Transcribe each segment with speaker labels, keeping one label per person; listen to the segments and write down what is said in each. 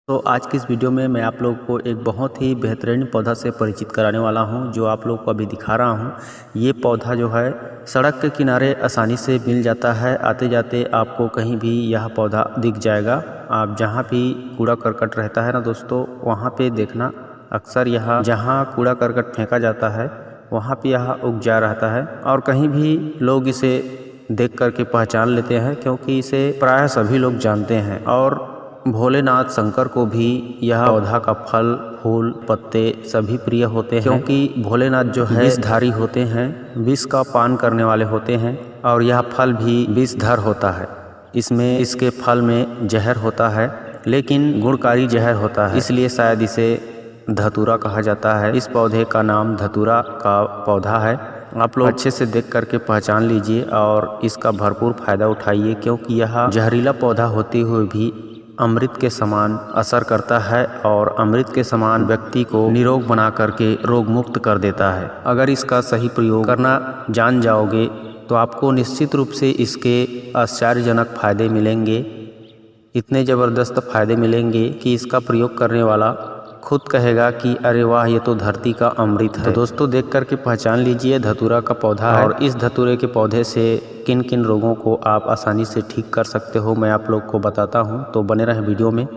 Speaker 1: तो आज की इस वीडियो में मैं आप लोगों को एक बहुत ही बेहतरीन पौधा से परिचित कराने वाला हूं, जो आप लोगों को अभी दिखा रहा हूं। ये पौधा जो है सड़क के किनारे आसानी से मिल जाता है। आते जाते आपको कहीं भी यह पौधा दिख जाएगा। आप जहां भी कूड़ा करकट रहता है ना दोस्तों, वहां पे देखना अक्सर यह जहां कूड़ा करकट फेंका जाता है वहां पे यह उग जा रहता है। और कहीं भी लोग इसे देख करके पहचान लेते हैं, क्योंकि इसे प्रायः सभी लोग जानते हैं। और भोलेनाथ शंकर को भी यह पौधा का फल, फूल, पत्ते सभी प्रिय होते हैं, क्योंकि भोलेनाथ जो है विषधारी होते हैं, विष का पान करने वाले होते हैं। और यह फल भी विषधर होता है। इसके फल में जहर होता है, लेकिन गुणकारी जहर होता है, इसलिए शायद इसे धतूरा कहा जाता है। इस पौधे का नाम धतूरा का पौधा है। आप लोग अच्छे से देख करके पहचान लीजिए और इसका भरपूर फायदा उठाइए, क्योंकि यह जहरीला पौधा होते हुए भी अमृत के समान असर करता है और अमृत के समान व्यक्ति को निरोग बना करके रोग मुक्त कर देता है। अगर इसका सही प्रयोग करना जान जाओगे तो आपको निश्चित रूप से इसके आश्चर्यजनक फायदे मिलेंगे। इतने ज़बरदस्त फायदे मिलेंगे कि इसका प्रयोग करने वाला खुद कहेगा कि अरे वाह, ये तो धरती का अमृत है। तो दोस्तों देख करके पहचान लीजिए, धतूरा का पौधा है। और इस धतूरे के पौधे से किन किन रोगों को आप आसानी से ठीक कर सकते हो, मैं आप लोग को बताता हूं। तो बने रहें वीडियो में।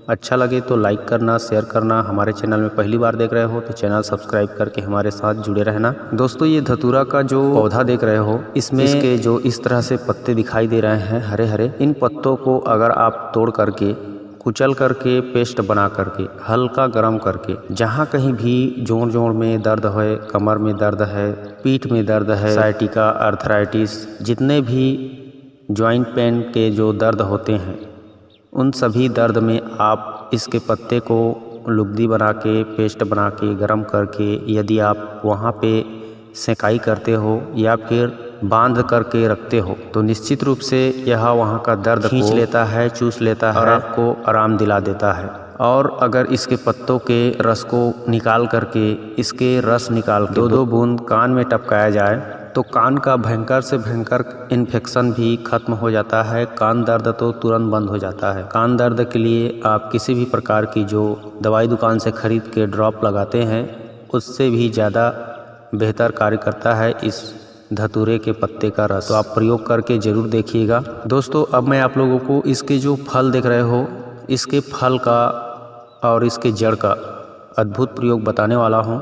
Speaker 1: अच्छा लगे तो लाइक करना, शेयर करना। हमारे चैनल में पहली बार देख रहे हो तो चैनल सब्सक्राइब करके हमारे साथ जुड़े रहना। दोस्तों ये धतूरा का जो पौधा देख रहे हो, इसमें इसके जो इस तरह से पत्ते दिखाई दे रहे हैं हरे हरे, इन पत्तों को अगर आप तोड़ करके कुचल करके पेस्ट बना करके हल्का गर्म करके, जहाँ कहीं भी जोड़ जोड़ में दर्द है, कमर में दर्द है, पीठ में दर्द है, साइटिका, अर्थराइटिस, जितने भी जॉइंट पेन के जो दर्द होते हैं, उन सभी दर्द में आप इसके पत्ते को लुगदी बना के, पेस्ट बना के, गर्म करके, यदि आप वहाँ पे सेकाई करते हो या फिर बांध करके रखते हो, तो निश्चित रूप से यह वहाँ का दर्द खींच लेता है, चूस लेता है और आपको आराम दिला देता है। और अगर इसके पत्तों के रस को निकाल करके, इसके रस निकाल के 2-2 बूंद कान में टपकाया जाए तो कान का भयंकर से भयंकर इन्फेक्शन भी खत्म हो जाता है। कान दर्द तो तुरंत बंद हो जाता है। कान दर्द के लिए आप किसी भी प्रकार की जो दवाई दुकान से खरीद के ड्रॉप लगाते हैं, उससे भी ज़्यादा बेहतर कार्य करता है इस धतूरे के पत्ते का रस। तो आप प्रयोग करके ज़रूर देखिएगा। दोस्तों अब मैं आप लोगों को इसके जो फल देख रहे हो, इसके फल का और इसके जड़ का अद्भुत प्रयोग बताने वाला हूँ,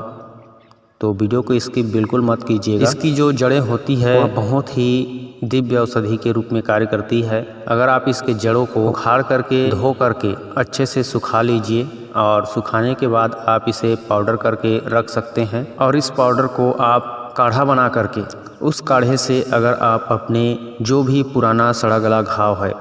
Speaker 1: तो वीडियो को स्किप बिल्कुल मत कीजिएगा। इसकी जो जड़ें होती है वह बहुत ही दिव्य औषधि के रूप में कार्य करती है। अगर आप इसके जड़ों को उखाड़ करके, धो करके अच्छे से सुखा लीजिए, और सुखाने के बाद आप इसे पाउडर करके रख सकते हैं। और इस पाउडर को आप काढ़ा बना करके, उस काढ़े से अगर आप अपने जो भी पुराना सड़ा गला घाव है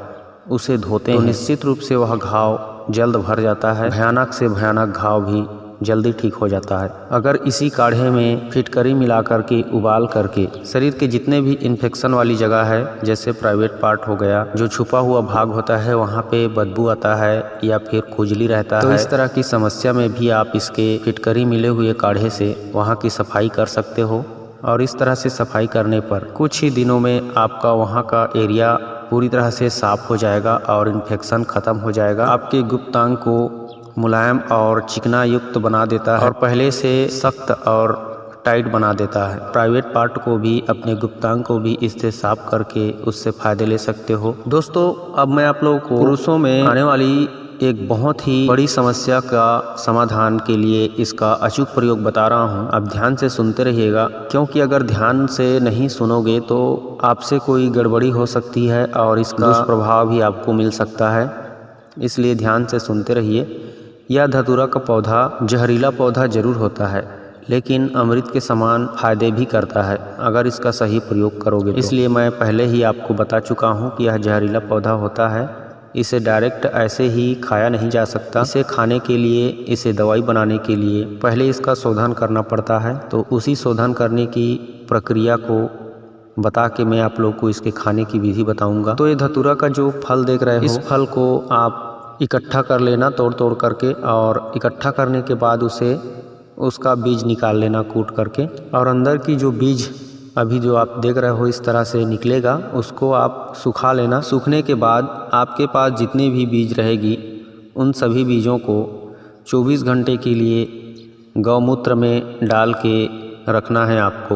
Speaker 1: उसे धोते हैं, तो निश्चित रूप से वह घाव जल्द भर जाता है। भयानक से भयानक घाव भी जल्दी ठीक हो जाता है। अगर इसी काढ़े में फिटकरी मिला करके, उबाल करके, शरीर के जितने भी इन्फेक्शन वाली जगह है, जैसे प्राइवेट पार्ट हो गया, जो छुपा हुआ भाग होता है, वहाँ पे बदबू आता है या फिर खुजली रहता है, तो इस तरह की समस्या में भी आप इसके फिटकरी मिले हुए काढ़े से वहाँ की सफाई कर सकते हो। और इस तरह से सफाई करने पर कुछ ही दिनों में आपका वहाँ का एरिया पूरी तरह से साफ हो जाएगा और इन्फेक्शन खत्म हो जाएगा। आपके गुप्तांग को मुलायम और चिकना युक्त बना देता है और पहले से सख्त और टाइट बना देता है। प्राइवेट पार्ट को भी, अपने गुप्तांग को भी इससे साफ करके उससे फायदे ले सकते हो। दोस्तों अब मैं आप लोगों को पुरुषों में आने वाली एक बहुत ही बड़ी समस्या का समाधान के लिए इसका अचूक प्रयोग बता रहा हूं। आप ध्यान से सुनते रहिएगा, क्योंकि अगर ध्यान से नहीं सुनोगे तो आपसे कोई गड़बड़ी हो सकती है और इसका दुष्प्रभाव भी आपको मिल सकता है। इसलिए ध्यान से सुनते रहिए। यह धतूरा का पौधा जहरीला पौधा जरूर होता है, लेकिन अमृत के समान फायदे भी करता है अगर इसका सही प्रयोग करोगे तो। इसलिए मैं पहले ही आपको बता चुका हूं कि यह जहरीला पौधा होता है। इसे डायरेक्ट ऐसे ही खाया नहीं जा सकता। इसे खाने के लिए, इसे दवाई बनाने के लिए पहले इसका शोधन करना पड़ता है। तो उसी शोधन करने की प्रक्रिया को बता के मैं आप लोग को इसके खाने की विधि बताऊंगा। तो ये धतूरा का जो फल देख रहे हो, इस फल को आप इकट्ठा कर लेना तोड़ तोड़ करके, और इकट्ठा करने के बाद उसका बीज निकाल लेना कूट करके, और अंदर की जो बीज अभी जो आप देख रहे हो इस तरह से निकलेगा, उसको आप सुखा लेना। सूखने के बाद आपके पास जितनी भी बीज रहेगी उन सभी बीजों को 24 घंटे के लिए गौमूत्र में डाल के रखना है आपको,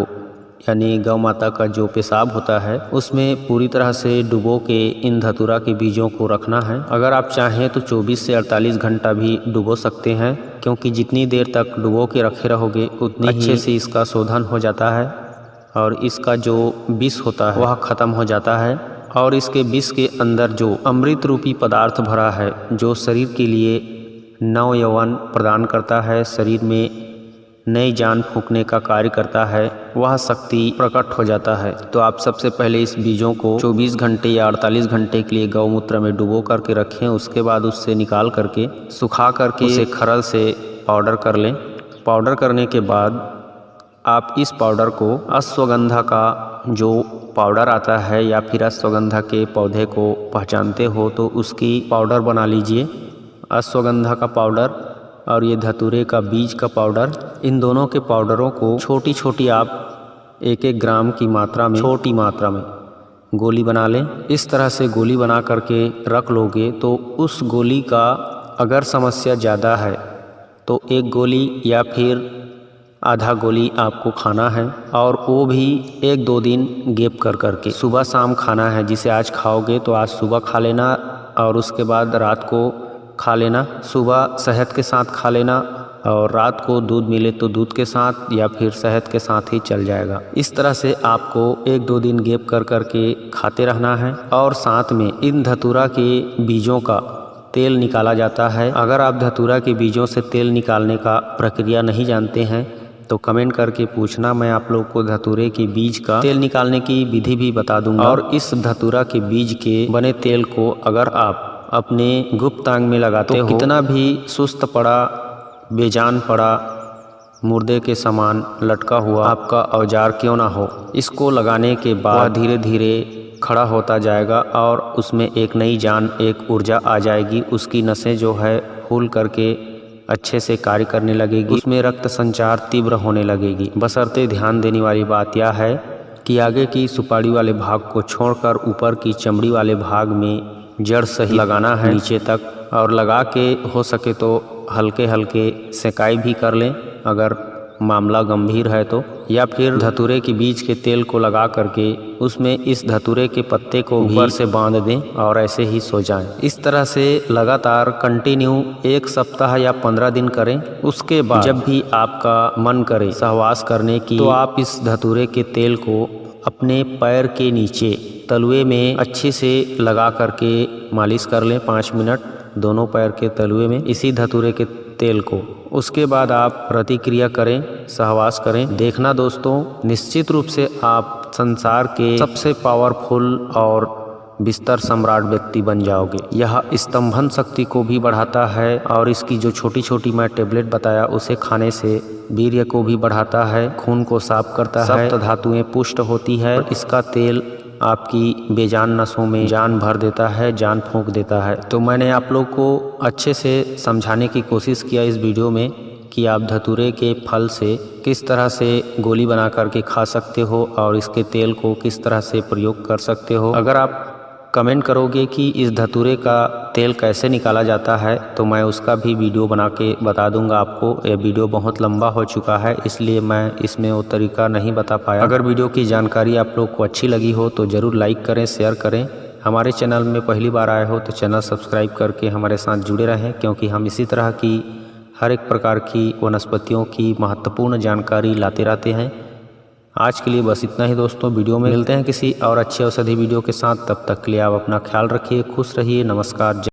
Speaker 1: यानी गौ माता का जो पेशाब होता है उसमें पूरी तरह से डुबो के इन धतूरा के बीजों को रखना है। अगर आप चाहें तो 24 से 48 घंटा भी डुबो सकते हैं, क्योंकि जितनी देर तक डुबो के रखे रहोगे उतनी अच्छे से इसका शोधन हो जाता है और इसका जो विष होता है वह ख़त्म हो जाता है। और इसके विष के अंदर जो अमृत रूपी पदार्थ भरा है, जो शरीर के लिए नव यौवन प्रदान करता है, शरीर में नई जान फूंकने का कार्य करता है, वह शक्ति प्रकट हो जाता है। तो आप सबसे पहले इस बीजों को 24 घंटे या 48 घंटे के लिए गौमूत्र में डुबो करके रखें। उसके बाद उससे निकाल करके सुखा करके उसे खरल से पाउडर कर लें। पाउडर करने के बाद आप इस पाउडर को अश्वगंधा का जो पाउडर आता है या फिर अश्वगंधा के पौधे को पहचानते हो तो उसकी पाउडर बना लीजिए। अश्वगंधा का पाउडर और ये धतूरे का बीज का पाउडर, इन दोनों के पाउडरों को छोटी छोटी आप 1-1 ग्राम की मात्रा में, छोटी मात्रा में गोली बना लें। इस तरह से गोली बना करके रख लोगे तो उस गोली का अगर समस्या ज़्यादा है तो 1 गोली या फिर आधा गोली आपको खाना है, और वो भी 1-2 दिन गैप कर करके सुबह शाम खाना है। जिसे आज खाओगे तो आज सुबह खा लेना और उसके बाद रात को खा लेना। सुबह शहद के साथ खा लेना और रात को दूध मिले तो दूध के साथ या फिर शहद के साथ ही चल जाएगा। इस तरह से आपको 1-2 दिन गैप कर करके खाते रहना है। और साथ में इन धतूरा के बीजों का तेल निकाला जाता है। अगर आप धतूरा के बीजों से तेल निकालने का प्रक्रिया नहीं जानते हैं तो कमेंट करके पूछना, मैं आप लोग को धतूरे के बीज का तेल निकालने की विधि भी बता दूंगा। और इस धतूरा के बीज के बने तेल को अगर आप अपने गुप्तांग में लगाते हो, कितना भी सुस्त पड़ा, बेजान पड़ा, मुर्दे के समान लटका हुआ आपका औजार क्यों ना हो, इसको लगाने के बाद धीरे धीरे खड़ा होता जाएगा और उसमें एक नई जान, एक ऊर्जा आ जाएगी। उसकी नसें जो है फूल करके अच्छे से कार्य करने लगेगी, उसमें रक्त संचार तीव्र होने लगेगी। बशर्ते ध्यान देने वाली बात यह है कि आगे की सुपारी वाले भाग को छोड़कर ऊपर की चमड़ी वाले भाग में जड़ सही लगाना है नीचे तक, और लगा के हो सके तो हल्के हल्के सेकाई भी कर लें अगर मामला गंभीर है तो, या फिर धतूरे के बीज के तेल को लगा करके उसमें इस धतूरे के पत्ते को ऊपर से बांध दें और ऐसे ही सो जाएं। इस तरह से लगातार कंटिन्यू 1 सप्ताह या 15 दिन करें। उसके बाद जब भी आपका मन करे सहवास करने की तो आप इस धतूरे के तेल को अपने पैर के नीचे तलुए में अच्छे से लगा करके मालिश कर लें 5 मिनट दोनों पैर के तलुए में इसी धतूरे के तेल को। उसके बाद आप प्रतिक्रिया करें, सहवास करें। देखना दोस्तों, निश्चित रूप से आप संसार के सबसे पावरफुल और बिस्तर सम्राट व्यक्ति बन जाओगे। यह स्तंभन शक्ति को भी बढ़ाता है और इसकी जो छोटी छोटी मैं टेबलेट बताया उसे खाने से वीर्य को भी बढ़ाता है, खून को साफ करता है, सप्त धातुएं पुष्ट होती है। इसका तेल आपकी बेजान नसों में जान भर देता है, जान फूंक देता है। तो मैंने आप लोग को अच्छे से समझाने की कोशिश किया इस वीडियो में कि आप धतूरे के फल से किस तरह से गोली बना करके खा सकते हो और इसके तेल को किस तरह से प्रयोग कर सकते हो। अगर आप कमेंट करोगे कि इस धतूरे का तेल कैसे निकाला जाता है तो मैं उसका भी वीडियो बना के बता दूंगा आपको। यह वीडियो बहुत लंबा हो चुका है इसलिए मैं इसमें वो तरीका नहीं बता पाया। अगर वीडियो की जानकारी आप लोग को अच्छी लगी हो तो ज़रूर लाइक करें, शेयर करें। हमारे चैनल में पहली बार आए हो तो चैनल सब्सक्राइब करके हमारे साथ जुड़े रहें, क्योंकि हम इसी तरह की हर एक प्रकार की वनस्पतियों की महत्वपूर्ण जानकारी लाते रहते हैं। आज के लिए बस इतना ही दोस्तों। वीडियो में मिलते हैं किसी और अच्छी औषधि वीडियो के साथ। तब तक के लिए आप अपना ख्याल रखिए, खुश रहिए। नमस्कार।